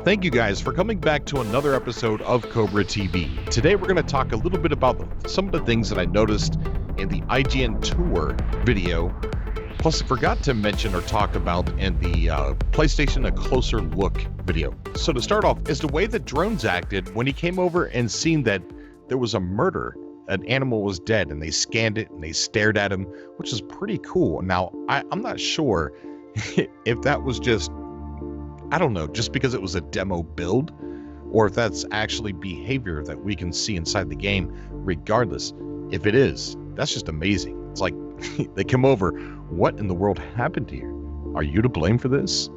Thank you guys for coming back to another episode of Cobra TV. Today we're going to talk a little bit about some of the things that I noticed in the IGN tour video. Plus I forgot to mention or talk about in the PlayStation A Closer Look video. So to start off is the way that Drones acted when he came over and seen that there was a murder. An animal was dead and they scanned it and they stared at him, which is pretty cool. Now, I'm not sure if that was just, I don't know, just because it was a demo build, or if that's actually behavior that we can see inside the game. Regardless, if it is, that's just amazing. It's like they come over, what in the world happened here? Are you to blame for this?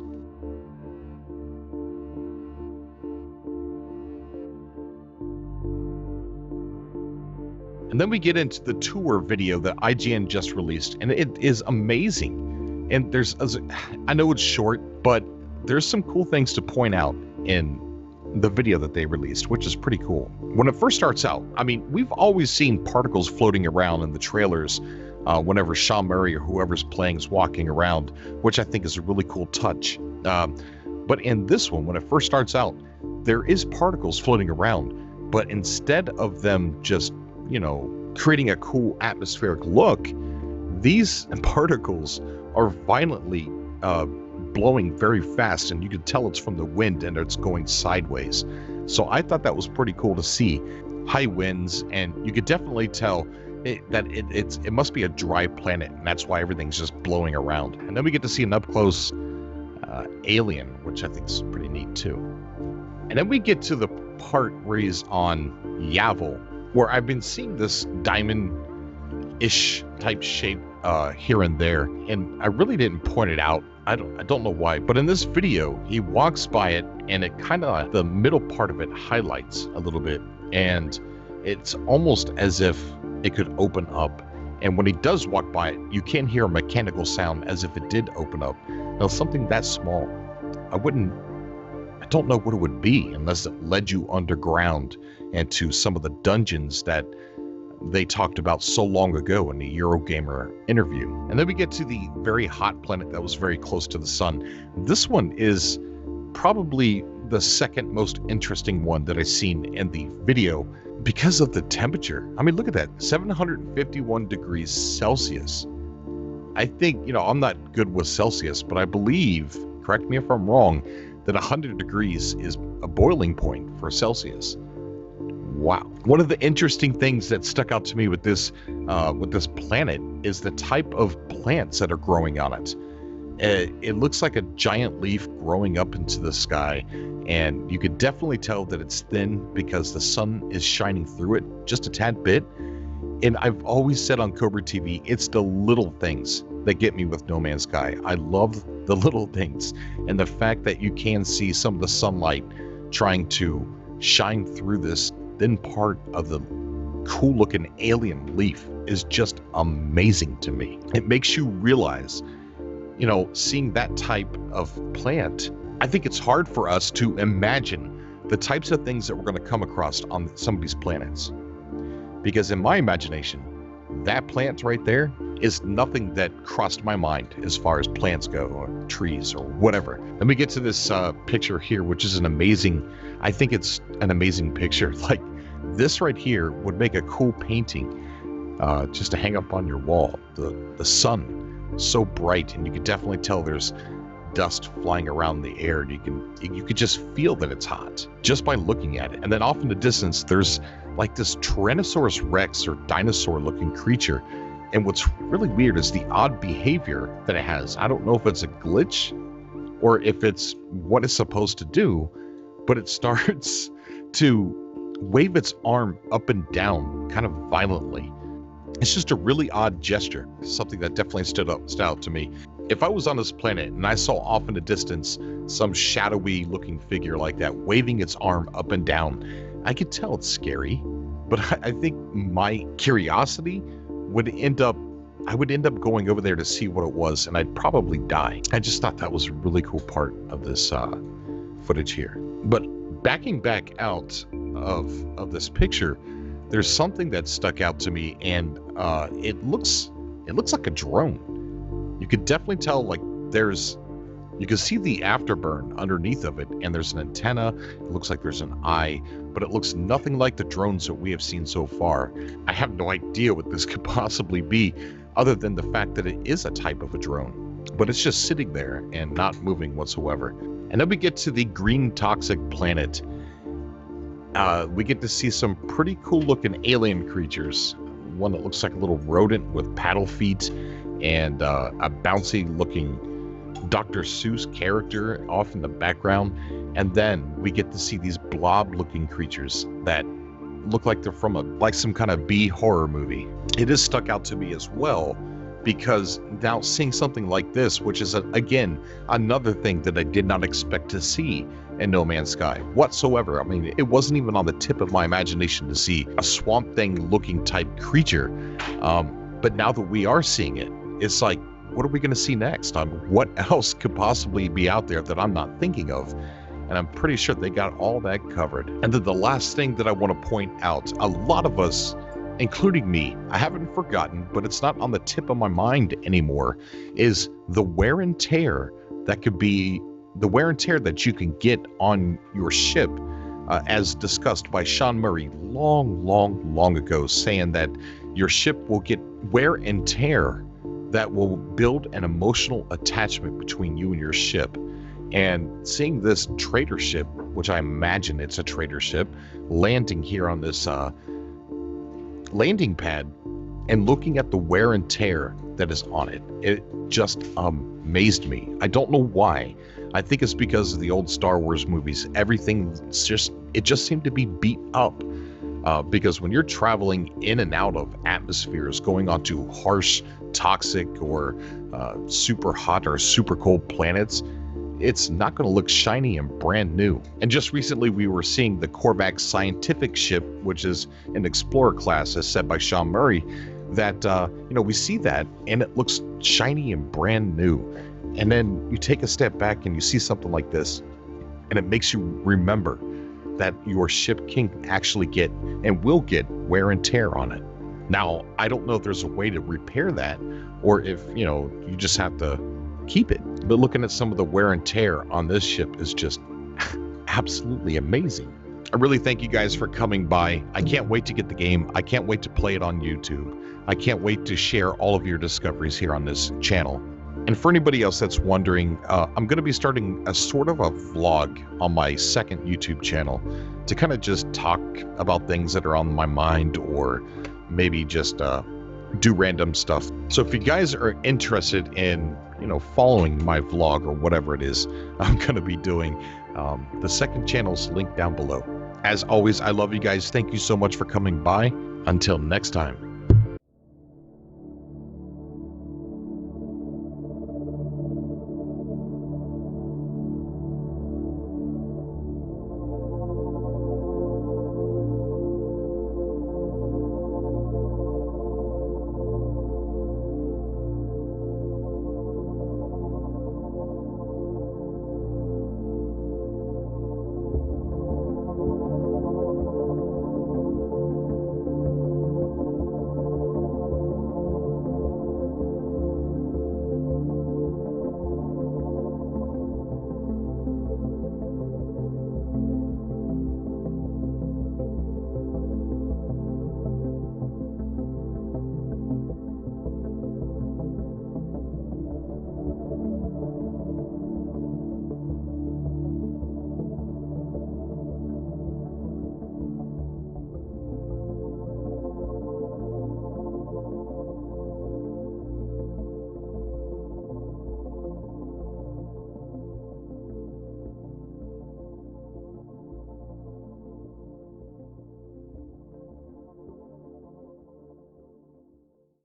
And then we get into the tour video that IGN just released, and it is amazing. And I know it's short, but there's some cool things to point out in the video that they released, which is pretty cool. When it first starts out, I mean, we've always seen particles floating around in the trailers whenever Sean Murray or whoever's playing is walking around, which I think is a really cool touch. But in this one, when it first starts out, there is particles floating around, but instead of them just, creating a cool atmospheric look, these particles are violently blowing very fast, and you can tell it's from the wind and it's going sideways. So I thought that was pretty cool to see. High winds, and you could definitely tell that it must be a dry planet, and that's why everything's just blowing around. And then we get to see an up-close alien, which I think is pretty neat too. And then we get to the part where he's on Yavel, where I've been seeing this diamond-ish type shape here and there, and I really didn't point it out. I don't know why, but in this video, he walks by it, and it kind of, the middle part of it highlights a little bit, and it's almost as if it could open up. And when he does walk by it, you can hear a mechanical sound as if it did open up. Now, something that small, I don't know what it would be unless it led you underground and to some of the dungeons that they talked about so long ago in the Eurogamer interview. And then we get to the very hot planet that was very close to the sun. This one is probably the second most interesting one that I've seen in the video because of the temperature. I mean, look at that, 751 degrees Celsius. I think, I'm not good with Celsius, but I believe, correct me if I'm wrong, that 100 degrees is a boiling point for Celsius. Wow. One of the interesting things that stuck out to me with this planet is the type of plants that are growing on it. It looks like a giant leaf growing up into the sky, and you could definitely tell that it's thin because the sun is shining through it just a tad bit. And I've always said on Cobra TV, it's the little things that get me with No Man's Sky. I love the little things, and the fact that you can see some of the sunlight trying to shine through this thin part of the cool looking alien leaf is just amazing to me. It makes you realize, seeing that type of plant, I think it's hard for us to imagine the types of things that we're going to come across on some of these planets. Because in my imagination, that plant right there is nothing that crossed my mind as far as plants go, or trees, or whatever. Then we get to this picture here, which is I think it's an amazing picture. Like, this right here would make a cool painting just to hang up on your wall. The sun, so bright, and you can definitely tell there's dust flying around the air, and you could just feel that it's hot just by looking at it. And then off in the distance, there's like this Tyrannosaurus Rex or dinosaur looking creature. And what's really weird is the odd behavior that it has. I don't know if it's a glitch or if it's what it's supposed to do, but it starts to wave its arm up and down kind of violently. It's just a really odd gesture, something that definitely stood out to me. If I was on this planet and I saw off in the distance some shadowy looking figure like that waving its arm up and down, I could tell it's scary, but I think my curiosity would end up going over there to see what it was, and I'd probably die. I just thought that was a really cool part of this footage here. But backing back out of this picture, there's something that stuck out to me, and it looks like a drone. You could definitely tell, like, there's You can see the afterburn underneath of it, and there's an antenna. It looks like there's an eye, but it looks nothing like the drones that we have seen so far. I have no idea what this could possibly be, other than the fact that it is a type of a drone, but it's just sitting there and not moving whatsoever. And then we get to the green toxic planet. We get to see some pretty cool looking alien creatures. One that looks like a little rodent with paddle feet, and a bouncy looking Dr. Seuss character off in the background. And then we get to see these blob looking creatures that look like they're from some kind of B horror movie. It is stuck out to me as well, because now seeing something like this, which is again another thing that I did not expect to see in No Man's Sky whatsoever. I mean, it wasn't even on the tip of my imagination to see a Swamp Thing looking type creature. But now that we are seeing it, it's like, what are we going to see next? What else could possibly be out there that I'm not thinking of? And I'm pretty sure they got all that covered. And then the last thing that I want to point out, a lot of us, including me, I haven't forgotten, but it's not on the tip of my mind anymore, is the wear and tear that could be, the wear and tear that you can get on your ship, as discussed by Sean Murray long ago, saying that your ship will get wear and tear that will build an emotional attachment between you and your ship. And seeing this trader ship, which I imagine it's a trader ship, landing here on this landing pad and looking at the wear and tear that is on it, it just amazed me. I don't know why. I think it's because of the old Star Wars movies. Everything just seemed to be beat up. Because when you're traveling in and out of atmospheres, going onto harsh, toxic, or super hot or super cold planets, it's not going to look shiny and brand new. And just recently we were seeing the Korvax scientific ship, which is an Explorer class, as said by Sean Murray, that we see that and it looks shiny and brand new. And then you take a step back and you see something like this, and it makes you remember that your ship can actually get and will get wear and tear on it. Now, I don't know if there's a way to repair that, or if, you just have to keep it. But looking at some of the wear and tear on this ship is just absolutely amazing. I really thank you guys for coming by. I can't wait to get the game. I can't wait to play it on YouTube. I can't wait to share all of your discoveries here on this channel. And for anybody else that's wondering, I'm going to be starting a sort of a vlog on my second YouTube channel to kind of just talk about things that are on my mind, or maybe just do random stuff. So if you guys are interested in, following my vlog or whatever it is I'm going to be doing, the second channel's linked down below. As always, I love you guys. Thank you so much for coming by. Until next time.